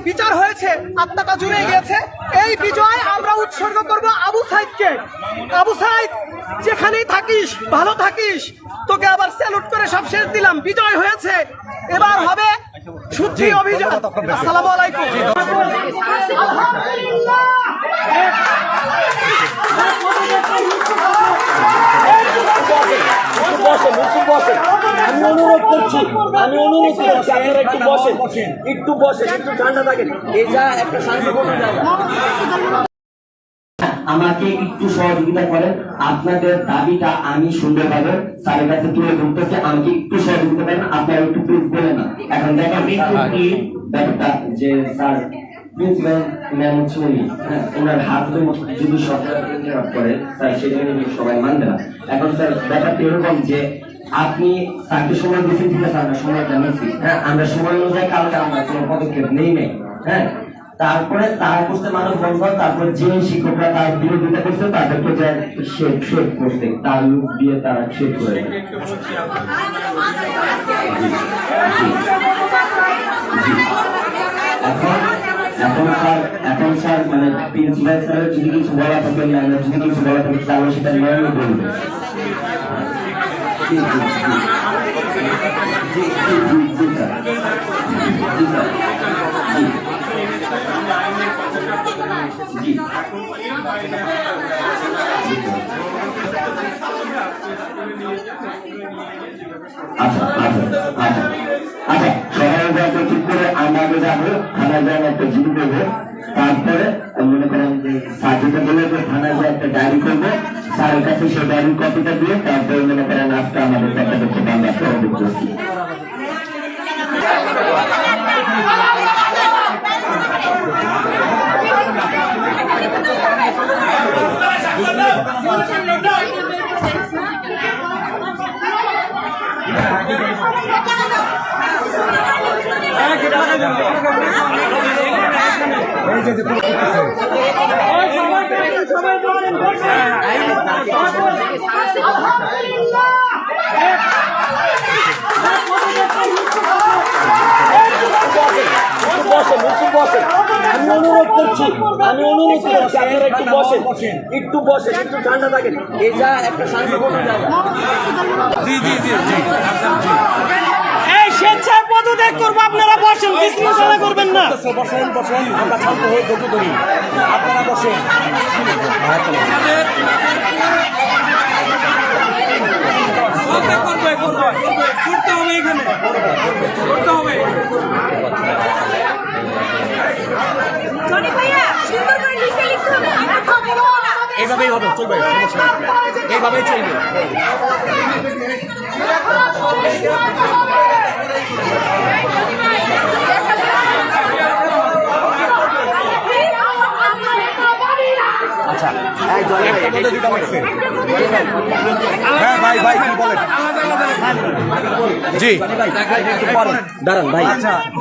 বিচার হয়েছে, আত্মাটা জুড়ে গিয়েছে। এই বিজয় আমরা উৎসর্গ করব আবু সাইদকে। আবু সাইদ, যেখানেই থাকিস ভালো থাকিস, তোকে আবার স্যালুট করে সব শেষ দিলাম। বিজয় হয়েছে, এবার হবে শুদ্ধি অভিযান। আসসালামু আলাইকুম। আমি অনুরোধ করছি আপনারা একটু বসেন, একটু ঠান্ডা থাকেন। এই যা একটা শান্তিপূর্ণ জায়গা। আমাকে একটু সহযোগিতা করেন, আপনাদের দাবিটা আমি সুন্দরভাবে স্যারের কাছে তুলে ধরতেছি। আমাকে একটু সহযোগিতা করেন, আপনারা একটু প্লিজ বলেন না। এখন দেখেন ব্যাপারটা যে স্যার প্রিন্সিপাল ম্যাম হচ্ছে উনি, ওনার হাত যদি সরকার করে স্যার সেটা সবাই মানবে না। এখন স্যার ব্যাপারটা এরকম যে আপনি তাকে সময় দিচ্ছেন, ঠিক আছে, আমরা সময়টা নিচ্ছি, আমরা সময় অনুযায়ী কালকে আমরা কোনো পদক্ষেপ নেই নাই। তারপরে তারা করছে মানব বন্ধন, তারপর যে শিক্ষকরা তার বিরোধিতা করছে তাদেরকে শেড করছে, তার লুক দিয়ে তারা শেড করে। এখন স্যার মানে প্রিন্সিপাল স্যারের যদি কিছু বলা থাকে, যদি কিছু বলা থাকে তাহলে সেটা নিয়মই বলবে। আচ্ছা, সবাই ঠিক করে আমরা আগে যাবো, থানায় যাই একটা জিডি দেবো, তারপরে মনে করেন যে সার্টিফিকেট বলে থানায় যাই একটা ডায়েরি করবো, স্যারের কাছে সেই ডায়েরির কপিটা দিয়ে তারপরে মনে করেন আজকে আমাদের একটা দেখতে আমরা একটা অভিযোগ করছি। আমি অনুরোধ করছি আপনারা একটু বসেন, একটু ঠান্ডা থাকেন। এই যা একটা শান্তিপূর্ণ জায়গা। এই স্বেচ্ছায় পদত্যাগ করবো, আপনারা বসেন, বিশৃঙ্খলা করবেন না। বসেন, আমরা শান্ত হয়ে ধৈর্য ধরি, আপনারা বসেন। এইভাবেই হবে, চলবে, এইভাবেই চলবে। আচ্ছা, হ্যাঁ ভাই কি বলেন? জি দাঁড়ান ভাই,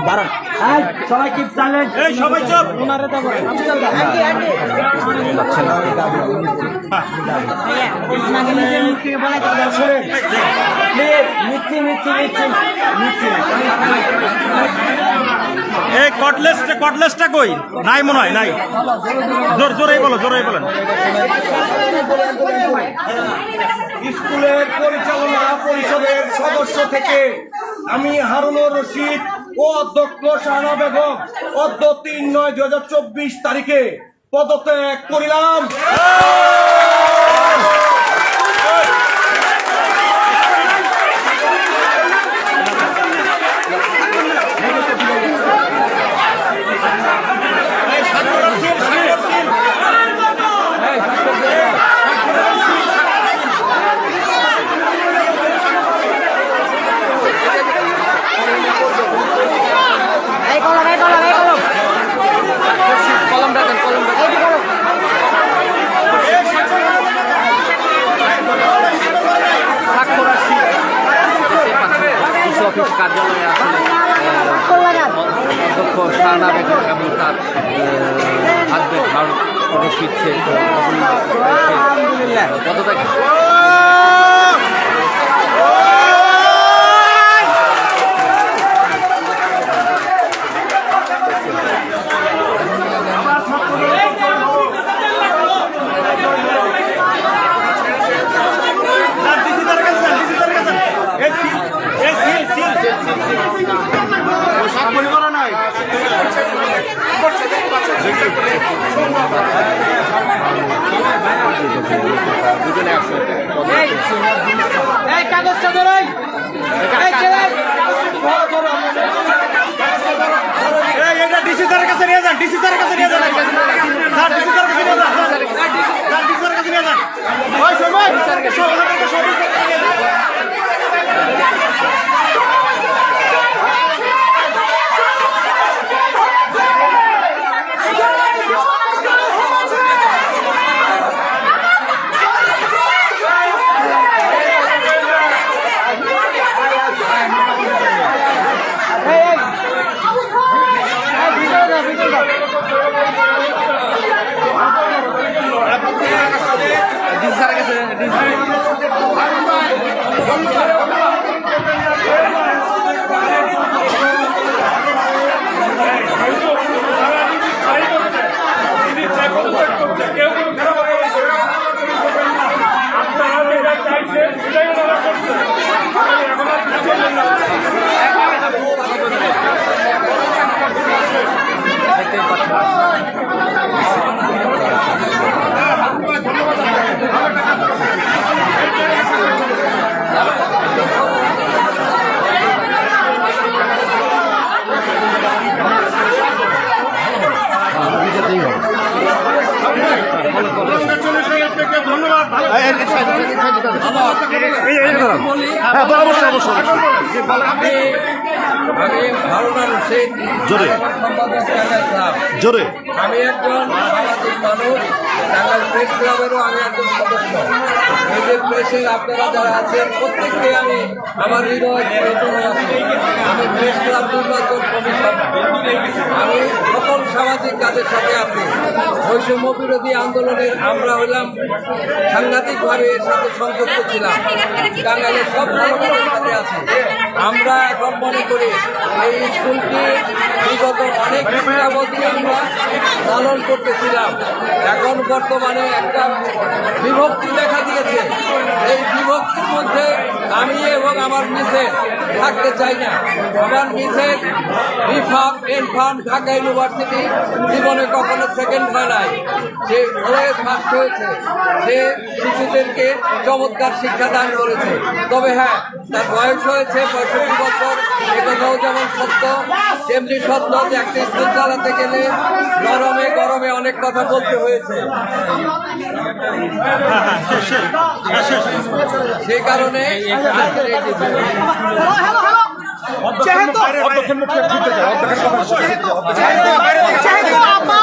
দাঁড়ান সবাই কি সাইলেন্ট, সবাই চুপ। এই কটলেসটা কই? নাই মনে হয়, নাই। জোরেই বলেন। স্কুলের পরিচালনা পরিষদের সদস্য থেকে আমি হারুনুর রশিদ ও অধ্যক্ষ শাহানা বেগম অদ্য ৩/৯/২০২৪ তারিখে পদত্যাগ করিলাম। অফিস কার্যালয়ে আসলে অধ্যক্ষ শাহানা বেগম এবং তার হাজবেন্ড হারুন রশিদ পদত্যাগ দুজনে একসাথে এই কাগজটা ধরাই এটা ডিসি স্যারের কাছে নিয়ে যান, ডিসি স্যারের কাছে নিয়ে যান, স্যার ডিসি স্যারের কাছে নিয়ে যান, স্যার ডিসি স্যারের কাছে নিয়ে যান। ওই সময় আমি হারুন রশিদ, জোরে আমি একজন সামাজিক মানুষ, টাঙ্গাইল প্রেস ক্লাবেরও আমি একজন সদস্য। এই যে প্রেসের আপনারা যারা আছেন প্রত্যেককে আমি আমার হৃদয় বেদনা আছে। আমি প্রেস ক্লাব নির্বাচন কমিশন, আমি সকল সামাজিক কাজের সাথে আছি। বৈষম্য বিরোধী আন্দোলনের আমরা হইলাম সাংঘাতিকভাবে এর সাথে সংযুক্ত ছিলাম। টাঙ্গাইলের সব জনগণের সাথে আছি। আমরা এখন মনে করি এই স্কুলটি বিগত অনেক যাবতীয় আমরা লালন করতেছিলাম। এখন বর্তমানে একটা বিভক্তি দেখা দিয়েছে। এই বিভক্তির মধ্যে আমি এবং আমার মিসেস থাকতে চাই না। আমার মিসেস বিফার্ম এনফার্ম ঢাকা ইউনিভার্সিটি জীবনে কখনো সেকেন্ড হয় নাই, সে অলওয়েজ ফার্স্ট হয়েছে। সে শিশুদেরকে চমৎকার শিক্ষা দান করেছে। তবে হ্যাঁ, তার বয়স হয়েছে 65 বছর। একথাও যেমন সত্য, তেমনি সত্য যে একটা স্কুল চালাতে গেলে গরমে গরমে অনেক কথা বলতে হয়েছে। সেই কারণে যেহেতু আপা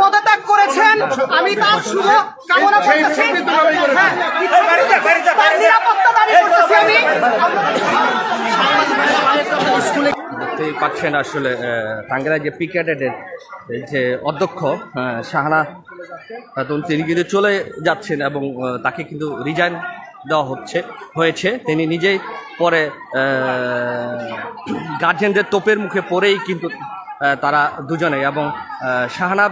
পদত্যাগ করেছেন, আমি তার শুভ কামনা করতেছি। হ্যাঁ, তার নিরাপত্তা দাবি করতেছি আমি। দেখতেই পাচ্ছেন আসলে টাঙ্গাইলের যে পিকেটেডের যে অধ্যক্ষ শাহানা খাতুন, তিনি কিন্তু চলে যাচ্ছেন এবং তাকে কিন্তু রিজাইন দেওয়া হয়েছে। তিনি নিজেই পরে গার্জেনদের তোপের মুখে পড়েই কিন্তু তারা দুজনেই এবং শাহানা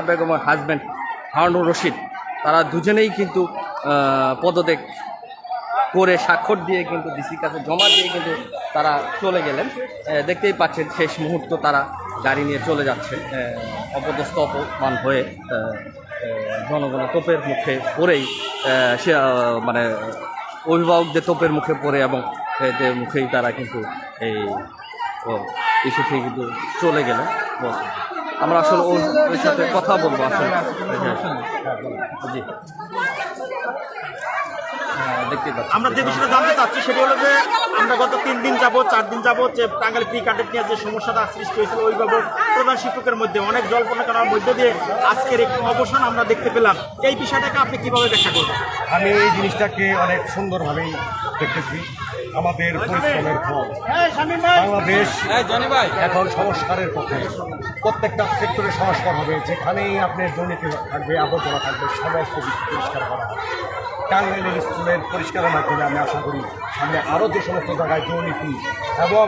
বেগমের হাজব্যান্ড হারুনুর রশিদ, তারা দুজনেই কিন্তু পদত্যাগ করে স্বাক্ষর দিয়ে কিন্তু ডিসির কাছে জমা দিয়ে কিন্তু তারা চলে গেলেন। দেখতেই পাচ্ছেন শেষ মুহূর্ত তারা গাড়ি নিয়ে চলে যাচ্ছে অপদস্থ অপমান হয়ে, জনগণের তোপের মুখে পড়েই সে মানে অভিভাবকদের তোপের মুখে পড়ে এবং এদের মুখেই তারা কিন্তু এই এসে থেকে কিন্তু চলে গেলেন। আমরা আসলে ওর সাথে কথা বলবো আসলে। জি, দেখতে পাচ্ছি। আমরা যে বিষয়টা জানতে চাচ্ছি সেটা হলো যে আমরা গত 3 দিন যাবো 4 দিন যাবো যে টাঙ্গাইল প্রি ক্যাডেট নিয়ে যে সমস্যাটা সৃষ্টি হয়েছিল, অভিভাবক প্রধান শিক্ষকের মধ্যে অনেক জল্পনা করার মধ্যে দিয়ে আজকের একটি অবসান আমরা দেখতে পেলাম। এই বিষয়টাকে আপনি কিভাবে ব্যাখ্যা করবেন? আমি এই জিনিসটাকে অনেক সুন্দরভাবেই দেখতেছি। আমাদের পরিশ্রমের ফল। বাংলাদেশ এখন সংস্কারের পথে, প্রত্যেকটা সেক্টরে সংস্কার হবে। যেখানেই আপনার দুর্নীতি থাকবে, আবর্জনা থাকবে, সমস্ত কিছু পরিষ্কার করা হবে। টাঙ্গাইলের স্কুলের পরিষ্কারের মাধ্যমে আমি আশা করি সামনে আরও যে সমস্ত জায়গায় দুর্নীতি এবং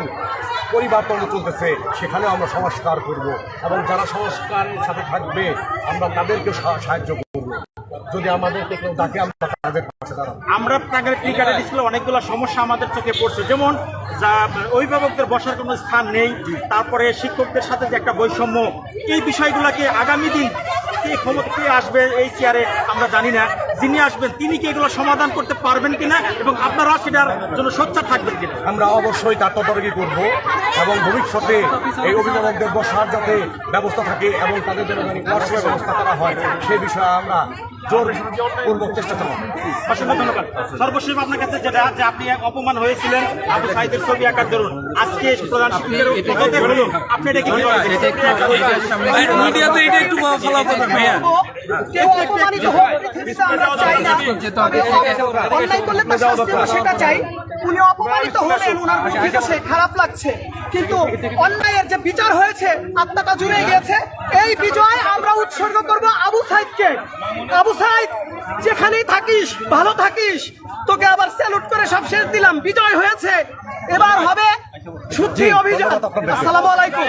পরিবর্তন চলতেছে সেখানেও আমরা সংস্কার করব এবং যারা সংস্কারের সাথে থাকবে আমরা তাদেরকে সাহায্য করব। যদি আমাদেরকে কেউ ডাকে আমরা তাদের পাশে দাঁড়াবো। আমরা টাঙ্গাইল প্রি ক্যাডেট স্কুলে অনেকগুলো সমস্যা আমাদের চোখে পড়ছে, যেমন যা অভিভাবকদের বসার কোনো স্থান নেই, তারপরে শিক্ষকদের সাথে যে একটা বৈষম্য, এই বিষয়গুলোকে আগামী দিন কে আসবে এই চেয়ারে আমরা জানি না, যিনি আসবেন তিনি কি এগুলো সমাধান করতে পারবেন কিনা এবং আপনারা সেটার জন্য সোচ্চার থাকবেন কিনা। আমরা অবশ্যই তার তদারকি করব এবং ভবিষ্যতে এই অভিভাবকদের বসার যাতে ব্যবস্থা থাকে এবং তাদের জন্য ক্লাসরুমের ব্যবস্থা করা হয় সেই বিষয়ে আমরা জোরপূর্বক চেষ্টা করব। অসংখ্য ধন্যবাদ। সর্বশেষ আপনার কাছে যেটা যে আপনি অপমান হয়েছিলেন আবু সাইদের ছবি আঁকার দরুন, আজকে প্রধান শিক্ষকের পদত্যাগ হলো, আপনি এটা কি মিডিয়াতে এটা একটু ফলো করবেন ভাইয়া। কেউ অপমানিত হোক, পৃথিবীতে আমরা চাই না। অন্যায় করলে তার শাস্তি হবে, সেটা চাই। উনি অপমানিত হলেন, উনার বিকাশে খারাপ লাগছে, কিন্তু অন্যায়ের যে বিচার হয়েছে আত্মাটা জুড়ে গিয়েছে। এই বিজয় আমরা উৎসর্গ করব আবু সাইদকে। আবু সাইদ, যেখানেই থাকিস ভালো থাকিস, তোকে আবার স্যালুট করে সব শেষ দিলাম। বিজয় হয়েছে, এবার হবে শুদ্ধি অভিযান। আসসালামু আলাইকুম।